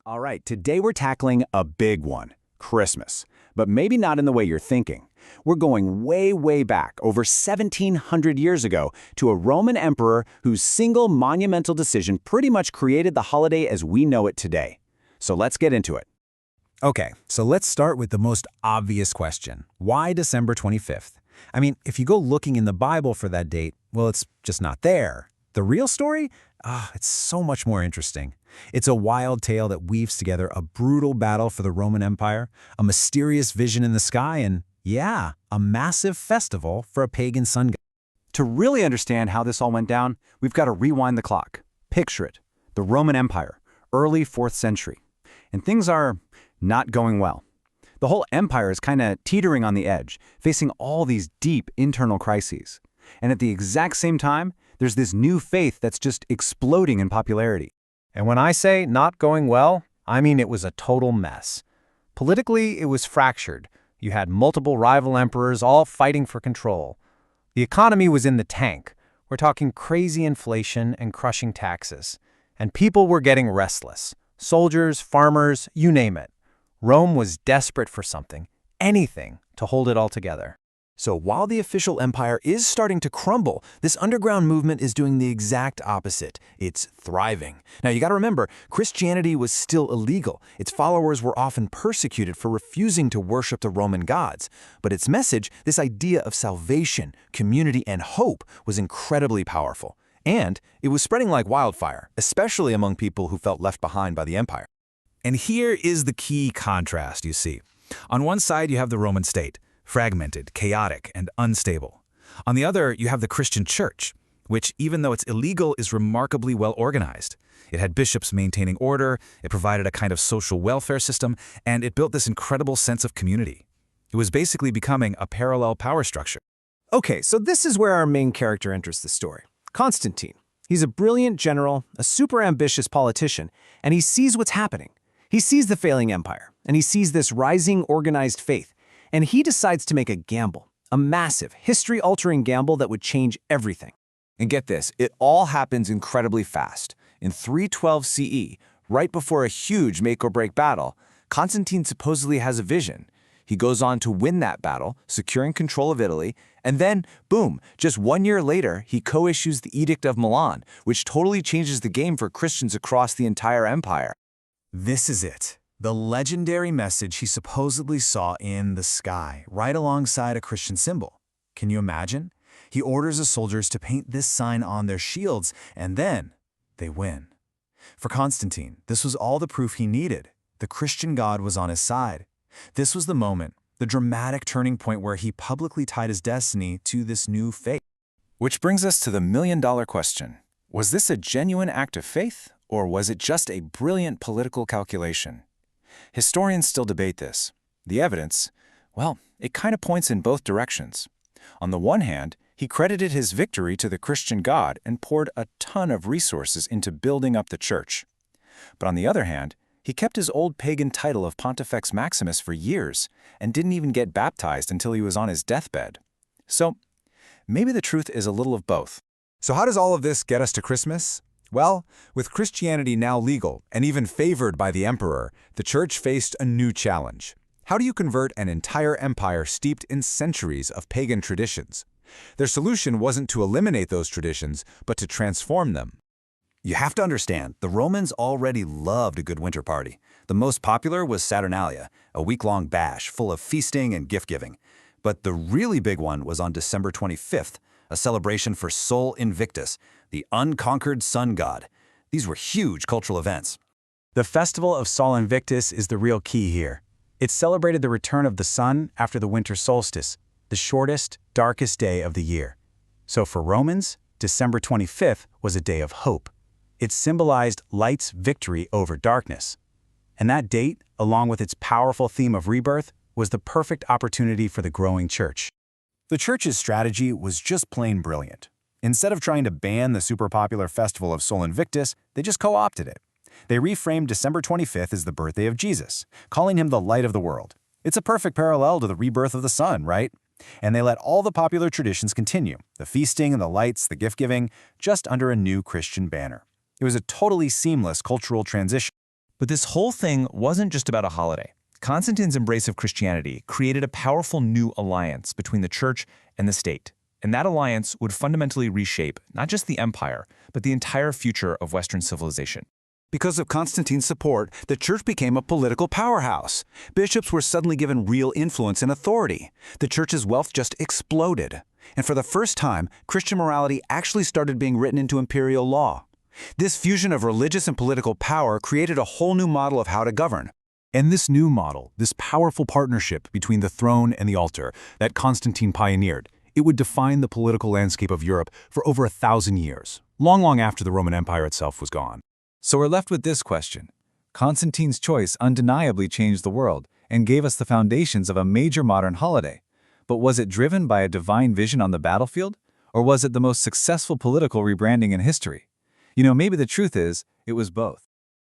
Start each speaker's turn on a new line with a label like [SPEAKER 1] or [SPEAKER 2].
[SPEAKER 1] All right, today we're tackling a big one, Christmas. But maybe not in the way you're thinking. We're going way, way back, over 1,700 years ago, to a Roman emperor whose single monumental decision pretty much created the holiday as we know it today. So let's get into it.
[SPEAKER 2] Okay, so let's start with the most obvious question. Why December 25th? I mean, if you go looking in the Bible for that date, well, it's just not there. The real story? It's so much more interesting. It's a wild tale that weaves together a brutal battle for the Roman Empire, a mysterious vision in the sky, and, yeah, a massive festival for a pagan sun god.
[SPEAKER 1] To really understand how this all went down, we've got to rewind the clock. Picture it, the Roman Empire, early 4th century. And things are not going well. The whole empire is kind of teetering on the edge, facing all these deep internal crises. And at the exact same time, there's this new faith that's just exploding in popularity.
[SPEAKER 3] And when I say not going well, I mean it was a total mess. Politically, it was fractured. You had multiple rival emperors all fighting for control. The economy was in the tank. We're talking crazy inflation and crushing taxes. And people were getting restless. Soldiers, farmers, you name it. Rome was desperate for something, anything, to hold it all together.
[SPEAKER 4] So while the official empire is starting to crumble, this underground movement is doing the exact opposite. It's thriving. Now you gotta remember, Christianity was still illegal. Its followers were often persecuted for refusing to worship the Roman gods. But its message, this idea of salvation, community, and hope, was incredibly powerful. And it was spreading like wildfire, especially among people who felt left behind by the empire.
[SPEAKER 2] And here is the key contrast, you see. On one side, you have the Roman state, fragmented, chaotic, and unstable. On the other, you have the Christian church, which, even though it's illegal, is remarkably well organized. It had bishops maintaining order, it provided a kind of social welfare system, and it built this incredible sense of community. It was basically becoming a parallel power structure.
[SPEAKER 3] Okay, so this is where our main character enters the story. Constantine. He's a brilliant general, a super ambitious politician, and he sees what's happening. He sees the failing empire, and he sees this rising organized faith. And he decides to make a gamble, a massive, history-altering gamble that would change everything.
[SPEAKER 4] And get this, it all happens incredibly fast. In 312 CE, right before a huge make-or-break battle, Constantine supposedly has a vision. He goes on to win that battle, securing control of Italy, and then, boom, just 1 year later, he co-issues the Edict of Milan, which totally changes the game for Christians across the entire empire.
[SPEAKER 2] This is it. The legendary message he supposedly saw in the sky, right alongside a Christian symbol. Can you imagine? He orders his soldiers to paint this sign on their shields, and then they win. For Constantine, this was all the proof he needed. The Christian God was on his side. This was the moment, the dramatic turning point where he publicly tied his destiny to this new faith.
[SPEAKER 1] Which brings us to the million-dollar question. Was this a genuine act of faith, or was it just a brilliant political calculation? Historians still debate this. The evidence, well, it kind of points in both directions. On the one hand, he credited his victory to the Christian God and poured a ton of resources into building up the church. But on the other hand, he kept his old pagan title of Pontifex Maximus for years and didn't even get baptized until he was on his deathbed. So, maybe the truth is a little of both.
[SPEAKER 4] So how does all of this get us to Christmas? Well, with Christianity now legal and even favored by the emperor, the church faced a new challenge. How do you convert an entire empire steeped in centuries of pagan traditions? Their solution wasn't to eliminate those traditions, but to transform them.
[SPEAKER 1] You have to understand, the Romans already loved a good winter party. The most popular was Saturnalia, a week-long bash full of feasting and gift-giving. But the really big one was on December 25th, a celebration for Sol Invictus, the unconquered sun god. These were huge cultural events.
[SPEAKER 3] The festival of Sol Invictus is the real key here. It celebrated the return of the sun after the winter solstice, the shortest, darkest day of the year. So for Romans, December 25th was a day of hope. It symbolized light's victory over darkness. And that date, along with its powerful theme of rebirth, was the perfect opportunity for the growing church.
[SPEAKER 4] The church's strategy was just plain brilliant. Instead of trying to ban the super popular festival of Sol Invictus, they just co-opted it. They reframed December 25th as the birthday of Jesus, calling him the light of the world. It's a perfect parallel to the rebirth of the sun, right? And they let all the popular traditions continue, the feasting and the lights, the gift-giving, just under a new Christian banner. It was a totally seamless cultural transition.
[SPEAKER 1] But this whole thing wasn't just about a holiday. Constantine's embrace of Christianity created a powerful new alliance between the church and the state. And that alliance would fundamentally reshape not just the empire, but the entire future of Western civilization.
[SPEAKER 5] Because of Constantine's support, the church became a political powerhouse. Bishops were suddenly given real influence and authority. The church's wealth just exploded. And for the first time, Christian morality actually started being written into imperial law. This fusion of religious and political power created a whole new model of how to govern.
[SPEAKER 6] And this new model, this powerful partnership between the throne and the altar that Constantine pioneered, it would define the political landscape of Europe for over 1,000 years, long after the Roman Empire itself was gone.
[SPEAKER 1] So we're left with this question. Constantine's choice undeniably changed the world and gave us the foundations of a major modern holiday. But was it driven by a divine vision on the battlefield? Or was it the most successful political rebranding in history? Maybe the truth is, it was both.